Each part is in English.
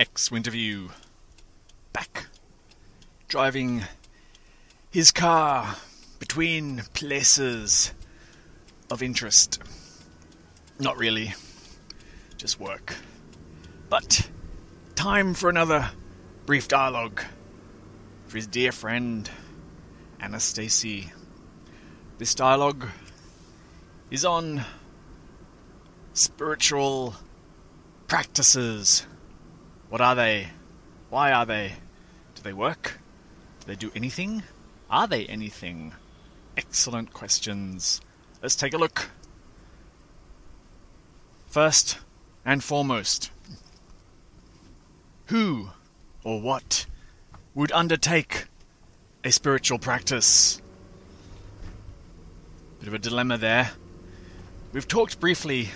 ex-Winterview, back, driving his car between places of interest. Not really, just work. But time for another brief dialogue for his dear friend, Anastasia. This dialogue is on spiritual practices. What are they? Why are they? Do they work? Do they do anything? Are they anything? Excellent questions. Let's take a look. First and foremost, who or what would undertake a spiritual practice? Bit of a dilemma there. We've talked briefly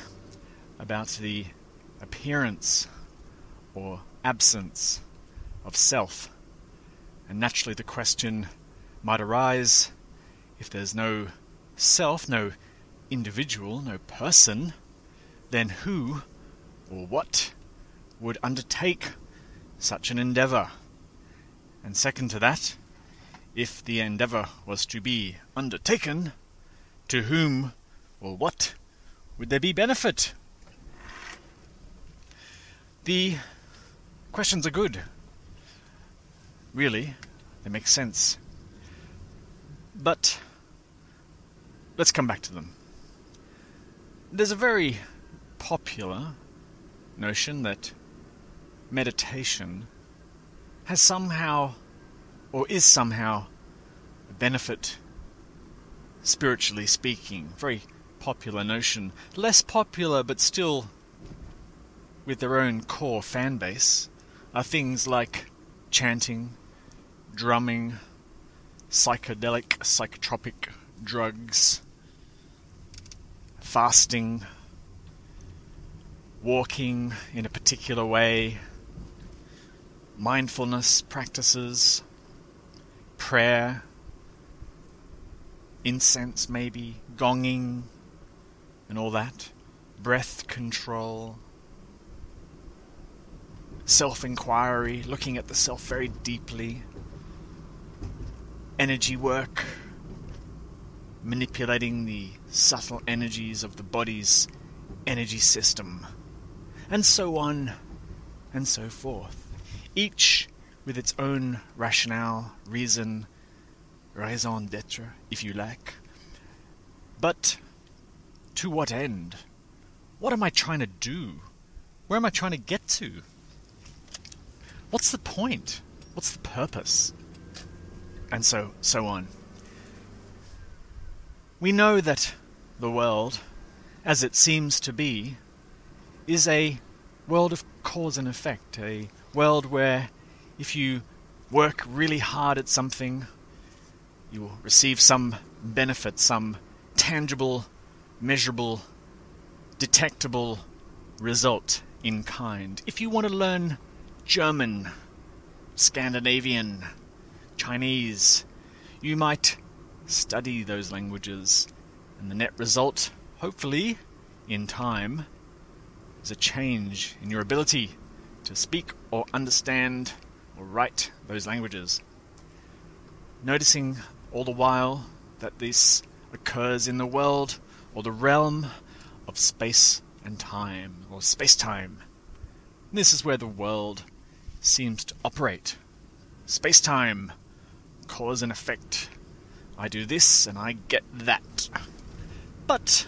about the appearance or absence of self, and naturally the question might arise, if there's no self, no individual, no person, then who or what would undertake such an endeavour? And second to that, if the endeavour was to be undertaken, to whom or what would there be benefit? The questions are good. Really, they make sense. But let's come back to them. There's a very popular notion that meditation has somehow, or is somehow, a benefit, spiritually speaking. Very popular notion. Less popular, but still with their own core fan base, are things like chanting, drumming, psychedelic, psychotropic drugs, fasting, walking in a particular way, mindfulness practices, prayer, incense maybe, gonging, and all that, breath control, self-inquiry, looking at the self very deeply, energy work, manipulating the subtle energies of the body's energy system, and so on and so forth. Each with its own rationale, reason d'etre, if you like. But to what end? What am I trying to do? Where am I trying to get to? What's the point? What's the purpose? And so on. We know that the world, as it seems to be, is a world of cause and effect, a world where if you work really hard at something, you will receive some benefit, some tangible, measurable, detectable result in kind. If you want to learn German, Scandinavian, Chinese, you might study those languages, and the net result, hopefully, in time, is a change in your ability to speak or understand or write those languages. Noticing all the while that this occurs in the world or the realm of space and time, or space-time. This is where the world seems to operate. Space-time, cause and effect. I do this and I get that. But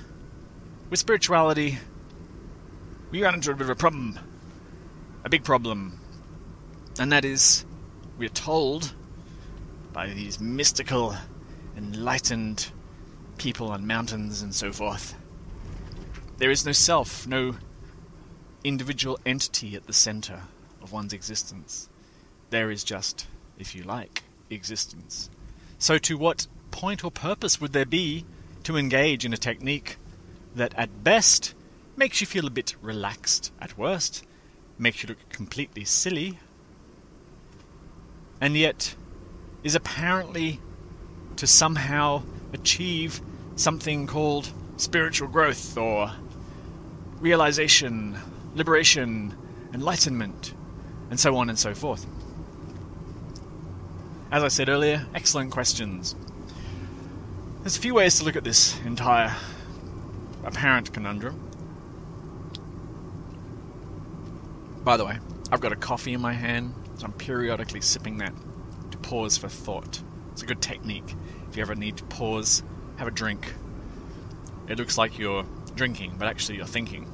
with spirituality, we run into a bit of a problem. A big problem. And that is, we're told by these mystical, enlightened people on mountains and so forth, there is no self, no individual entity at the center of one's existence. There is just, if you like, existence. So to what point or purpose would there be to engage in a technique that at best makes you feel a bit relaxed, at worst makes you look completely silly, and yet is apparently to somehow achieve something called spiritual growth or realization, liberation, enlightenment, and so on and so forth. As I said earlier, excellent questions. There's a few ways to look at this entire apparent conundrum. By the way, I've got a coffee in my hand, so I'm periodically sipping that to pause for thought. It's a good technique. If you ever need to pause, have a drink. It looks like you're drinking, but actually you're thinking,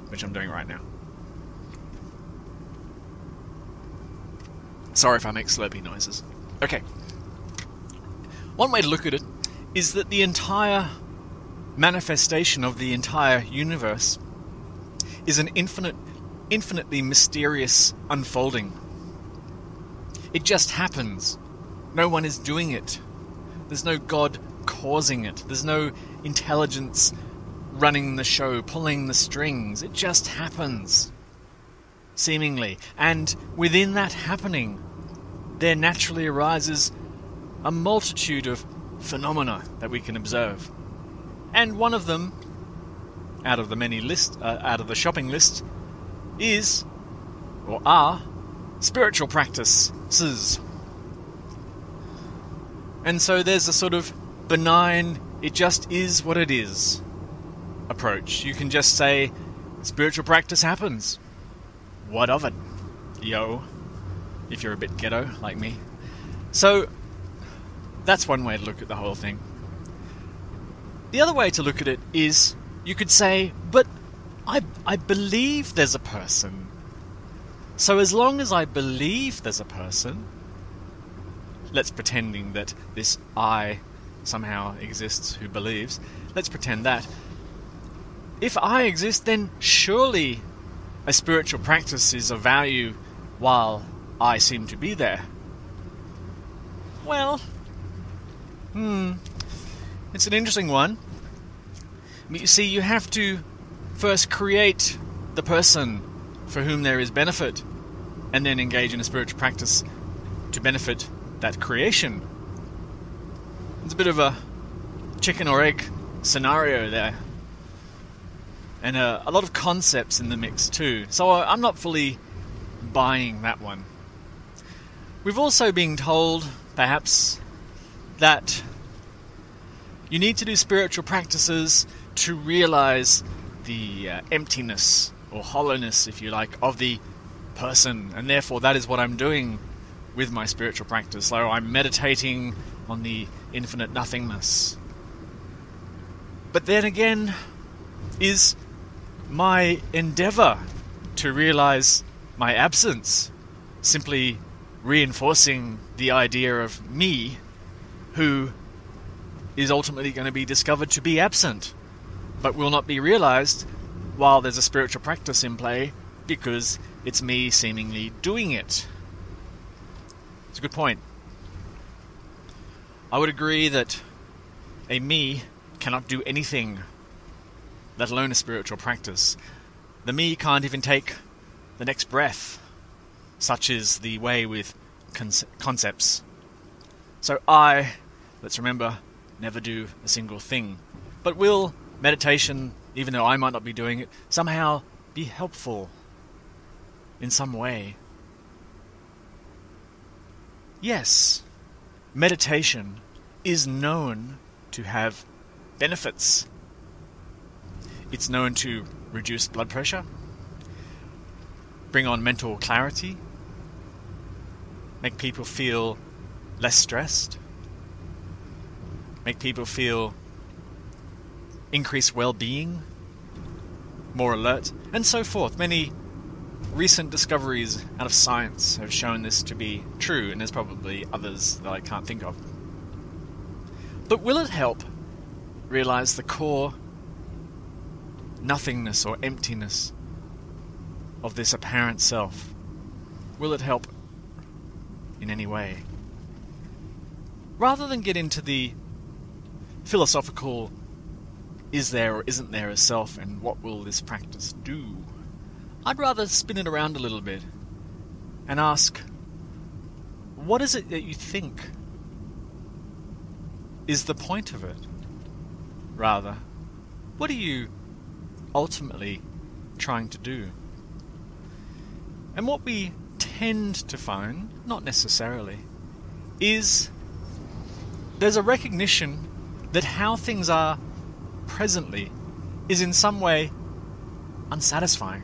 which I'm doing right now. Sorry if I make slurpy noises. Okay. One way to look at it is that the entire manifestation of the entire universe is an infinitely mysterious unfolding. It just happens. No one is doing it. There's no God causing it. There's no intelligence running the show, pulling the strings. It just happens, seemingly. And within that happening, there naturally arises a multitude of phenomena that we can observe. And one of them, out of the shopping list, is, or are, spiritual practices. And so there's a sort of benign, it just is what it is approach. You can just say, spiritual practice happens. What of it? Yo. If you're a bit ghetto, like me. So, that's one way to look at the whole thing. The other way to look at it is, you could say, but I believe there's a person. So as long as I believe there's a person, let's pretending that this I somehow exists who believes, let's pretend that. If I exist, then surely a spiritual practice is of value while I seem to be there. Well, it's an interesting one. You see, you have to first create the person for whom there is benefit, and then engage in a spiritual practice to benefit that creation. It's a bit of a chicken or egg scenario there. And a lot of concepts in the mix too. So I'm not fully buying that one. We've also been told, perhaps, that you need to do spiritual practices to realize the emptiness or hollowness, if you like, of the person, and therefore that is what I'm doing with my spiritual practice. So I'm meditating on the infinite nothingness. But then again, is my endeavor to realize my absence simply reinforcing the idea of me, who is ultimately going to be discovered to be absent, but will not be realized while there's a spiritual practice in play, because it's me seemingly doing it? It's a good point. I would agree that a me cannot do anything, let alone a spiritual practice. The me can't even take the next breath. Such is the way with concepts. So I, let's remember, never do a single thing. But will meditation, even though I might not be doing it, somehow be helpful in some way? Yes, meditation is known to have benefits. It's known to reduce blood pressure, bring on mental clarity, make people feel less stressed, make people feel increased well-being, more alert, and so forth. Many recent discoveries out of science have shown this to be true, and there's probably others that I can't think of. But will it help realize the core nothingness or emptiness of this apparent self? Will it help in any way? Rather than get into the philosophical is there or isn't there a self and what will this practice do, I'd rather spin it around a little bit and ask, what is it that you think is the point of it? Rather, what are you ultimately trying to do? And what we tend to find, not necessarily, is there's a recognition that how things are presently is in some way unsatisfying.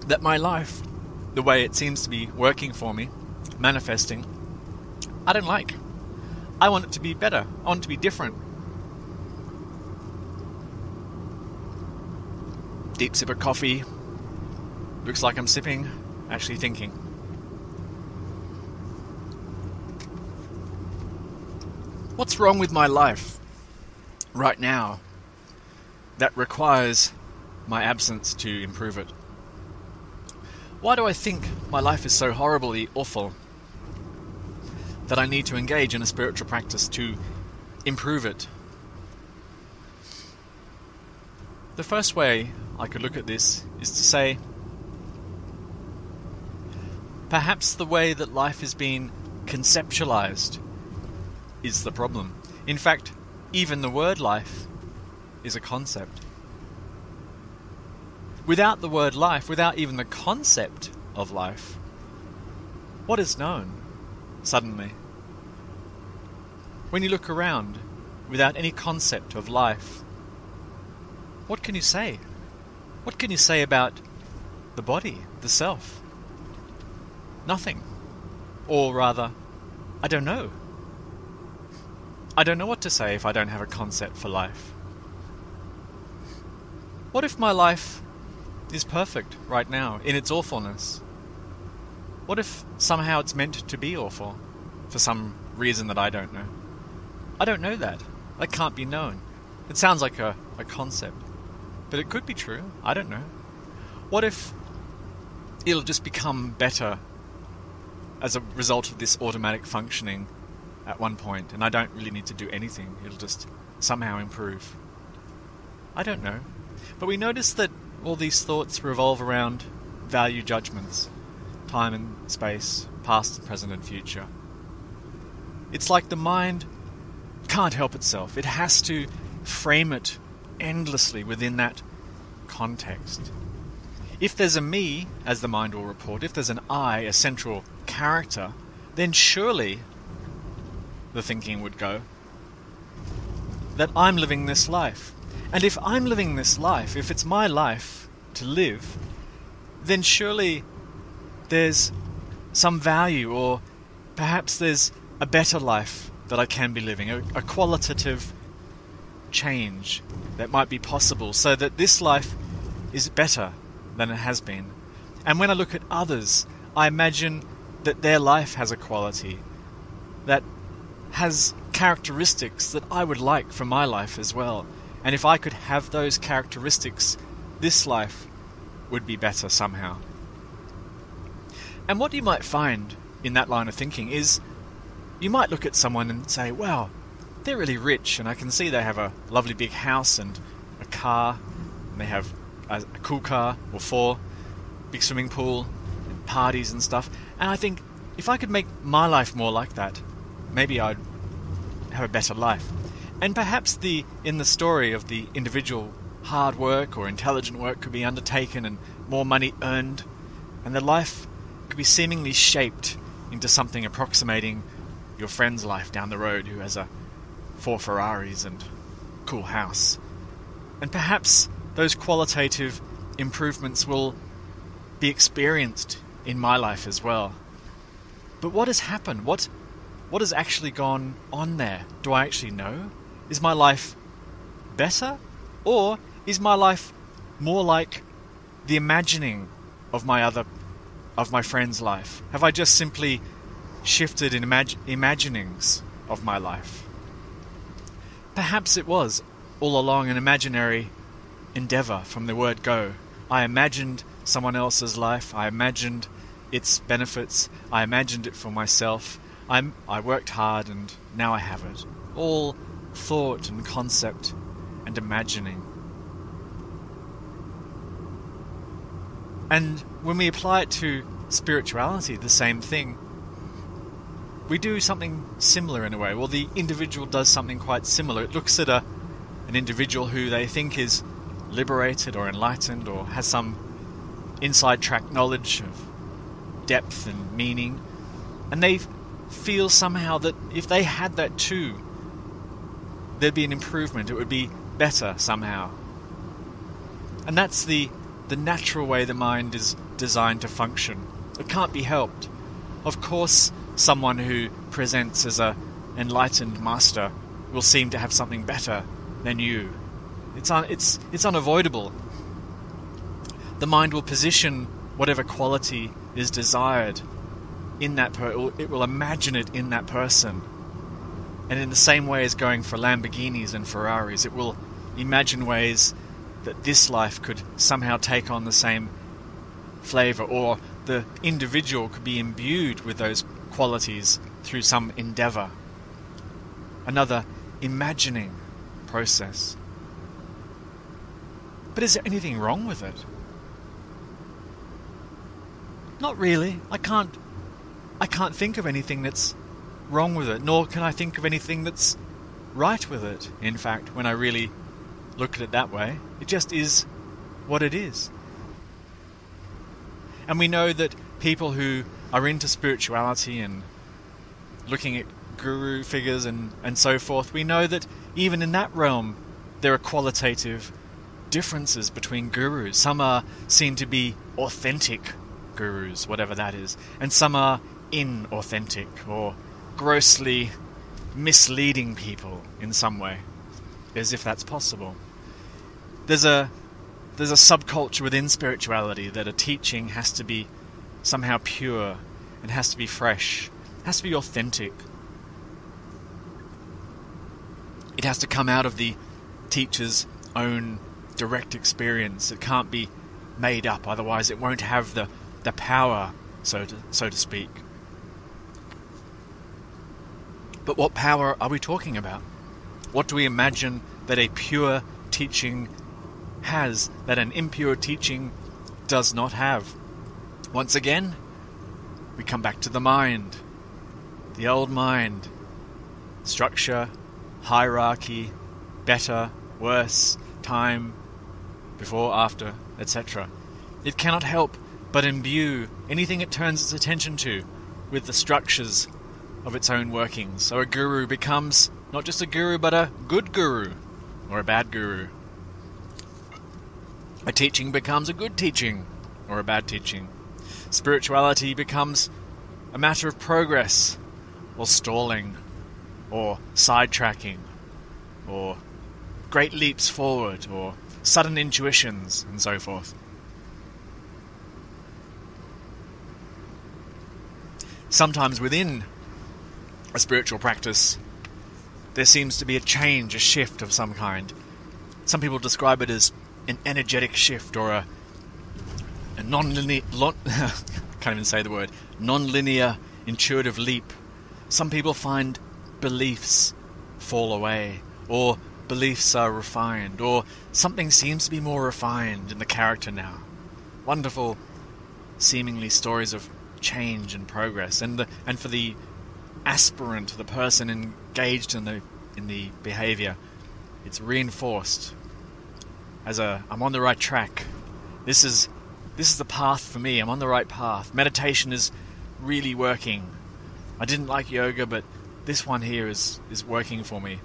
That my life, the way it seems to be working for me, manifesting, I don't like. I want it to be better. I want it to be different. Deep sip of coffee. Looks like I'm sipping, actually thinking. What's wrong with my life right now that requires my absence to improve it? Why do I think my life is so horribly awful that I need to engage in a spiritual practice to improve it? The first way I could look at this is to say, perhaps the way that life is being conceptualized is the problem. In fact, even the word life is a concept. Without the word life, without even the concept of life, what is known suddenly? When you look around without any concept of life, what can you say? What can you say about the body, the self? Nothing. Or rather, I don't know. I don't know what to say if I don't have a concept for life. What if my life is perfect right now in its awfulness? What if somehow it's meant to be awful for some reason that I don't know? I don't know that. That can't be known. It sounds like a concept, but it could be true. I don't know. What if it'll just become better as a result of this automatic functioning at one point, and I don't really need to do anything. It'll just somehow improve. I don't know. But we notice that all these thoughts revolve around value judgments, time and space, past, present and future. It's like the mind can't help itself. It has to frame it endlessly within that context. If there's a me, as the mind will report, if there's an I, a central character, then surely the thinking would go that I'm living this life. And if I'm living this life, if it's my life to live, then surely there's some value, or perhaps there's a better life that I can be living, a qualitative change that might be possible, so that this life is better than it has been. And when I look at others, I imagine that their life has a quality that has characteristics that I would like for my life as well. And if I could have those characteristics, this life would be better somehow. And what you might find in that line of thinking is, you might look at someone and say, wow, they're really rich, and I can see they have a lovely big house and a car, and they have a cool car or four, big swimming pool, and parties and stuff. And I think, if I could make my life more like that, maybe I'd have a better life. And perhaps in the story of the individual, hard work or intelligent work could be undertaken and more money earned, and the life could be seemingly shaped into something approximating your friend's life down the road who has 4 Ferraris and cool house. And perhaps those qualitative improvements will be experienced in my life as well. But what has happened? What has actually gone on there? Do I actually know? Is my life better? Or is my life more like the imagining of my friend's life? Have I just simply shifted in imaginings of my life? Perhaps it was all along an imaginary endeavor from the word go. I imagined someone else's life. I imagined its benefits. I imagined it for myself. I worked hard and now I have it. All thought and concept and imagining. And when we apply it to spirituality, the same thing. We do something similar in a way. Well, the individual does something quite similar. It looks at an individual who they think is liberated or enlightened or has some inside track knowledge of depth and meaning, and they feel somehow that if they had that too, there'd be an improvement, it would be better somehow. And that's the natural way the mind is designed to function. It can't be helped. Of course, someone who presents as an enlightened master will seem to have something better than you. It's unavoidable. The mind will position whatever quality is desired in that it will imagine it in that person. And in the same way as going for Lamborghinis and Ferraris, it will imagine ways that this life could somehow take on the same flavor, or the individual could be imbued with those qualities through some endeavor. Another imagining process. But is there anything wrong with it? Not really. I can't think of anything that's wrong with it, nor can I think of anything that's right with it, in fact, when I really look at it that way. It just is what it is. And we know that people who are into spirituality and looking at guru figures and so forth, we know that even in that realm there are qualitative differences between gurus. Some are seen to be authentic gurus, whatever that is, and some are inauthentic or grossly misleading people in some way, as if that's possible. There's a subculture within spirituality that a teaching has to be somehow pure, and has to be fresh, has to be authentic. It has to come out of the teacher's own direct experience. It can't be made up, otherwise it won't have the power, so to speak. But what power are we talking about? What do we imagine that a pure teaching has, that an impure teaching does not have? Once again, we come back to the mind. The old mind. Structure, hierarchy, better, worse, time, before, after, etc. It cannot help but imbue anything it turns its attention to with the structures of its own workings. So a guru becomes not just a guru, but a good guru, or a bad guru. A teaching becomes a good teaching, or a bad teaching. Spirituality becomes a matter of progress, or stalling, or sidetracking, or great leaps forward, or sudden intuitions, and so forth. Sometimes within a spiritual practice, there seems to be a change, a shift of some kind. Some people describe it as an energetic shift, or a non-linear, can't even say the word, non-linear intuitive leap. Some people find beliefs fall away, or beliefs are refined, or something seems to be more refined in the character now. Wonderful, seemingly stories of change and progress, and for the aspirant, the person engaged in the behavior, it's reinforced as I'm on the right track. This is the path for me. I'm on the right path. Meditation is really working. I didn't like yoga, but this one here is working for me.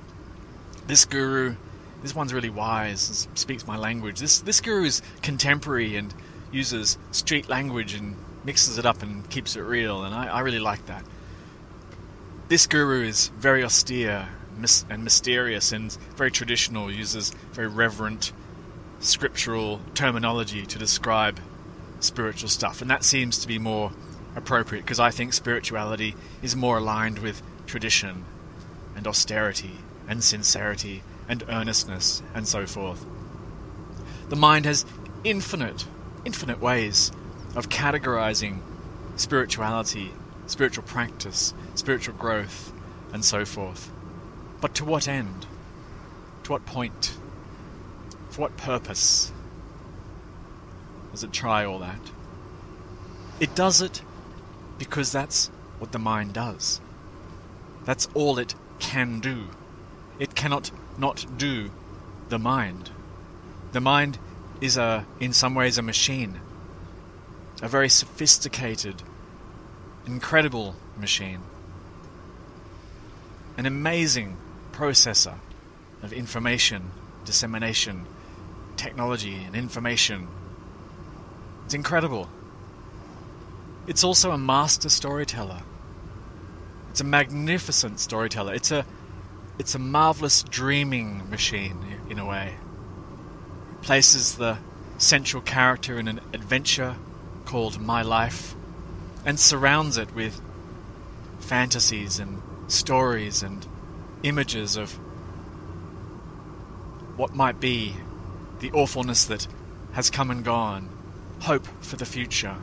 This guru, this one's really wise, speaks my language. This guru is contemporary and uses street language and mixes it up and keeps it real, and I really like that. This guru is very austere and mysterious and very traditional, uses very reverent scriptural terminology to describe spiritual stuff, and that seems to be more appropriate, because I think spirituality is more aligned with tradition and austerity and sincerity and earnestness and so forth. The mind has infinite ways of categorizing spirituality, spiritual practice, spiritual growth, and so forth. But to what end? To what point? For what purpose does it try all that? It does it because that's what the mind does. That's all it can do. It cannot not do the mind. The mind is in some ways a machine. a very sophisticated, incredible machine. An amazing processor of information, dissemination, technology and information. It's incredible. It's also a master storyteller. It's a magnificent storyteller. It's a marvelous dreaming machine, in a way. It places the central character in an adventure called My Life and surrounds it with fantasies and stories and images of what might be, the awfulness that has come and gone, hope for the future,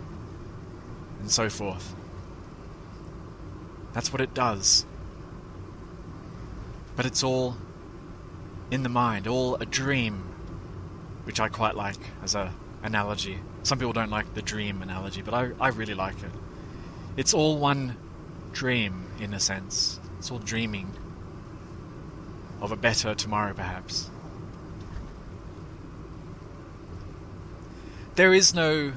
and so forth. That's what it does. But it's all in the mind, all a dream, which I quite like as an analogy. Some people don't like the dream analogy, but I really like it. It's all one dream, in a sense. It's all dreaming of a better tomorrow, perhaps. There is no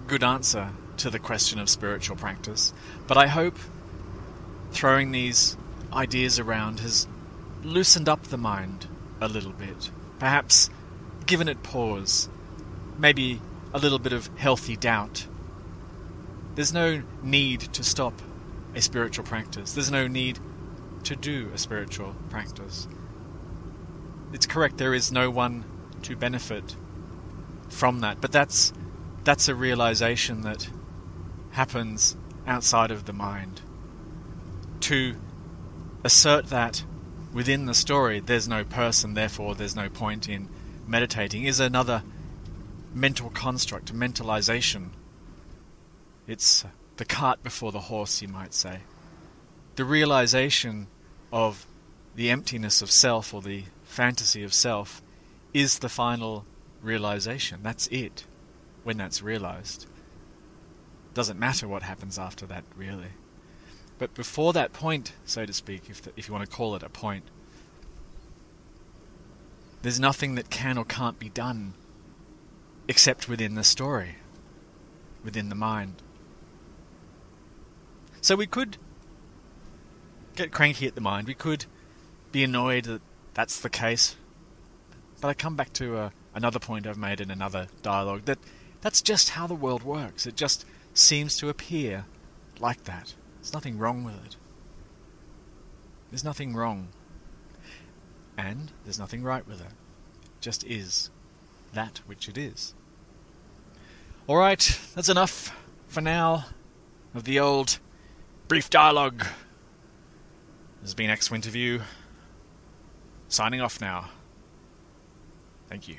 good answer to the question of spiritual practice, but I hope throwing these ideas around has loosened up the mind a little bit. Perhaps given it pause, maybe a little bit of healthy doubt. There's no need to stop a spiritual practice. There's no need to do a spiritual practice. It's correct, there is no one to benefit from that, but that's a realization that happens outside of the mind. To assert that within the story there's no person, therefore there's no point in meditating, is another mental construct, a mentalization. It's the cart before the horse, you might say. The realization of the emptiness of self, or the fantasy of self, is the final realization. That's it, when that's realized. Doesn't matter what happens after that, really. But before that point, so to speak, if you want to call it a point, there's nothing that can or can't be done except within the story, within the mind. So we could get cranky at the mind, we could be annoyed that that's the case, but I come back to another point I've made in another dialogue, that's just how the world works. It just seems to appear like that. There's nothing wrong with it. There's nothing wrong. And there's nothing right with it. It just is that which it is. Alright, that's enough for now of the old brief dialogue. This has been Winterview, signing off now. Thank you.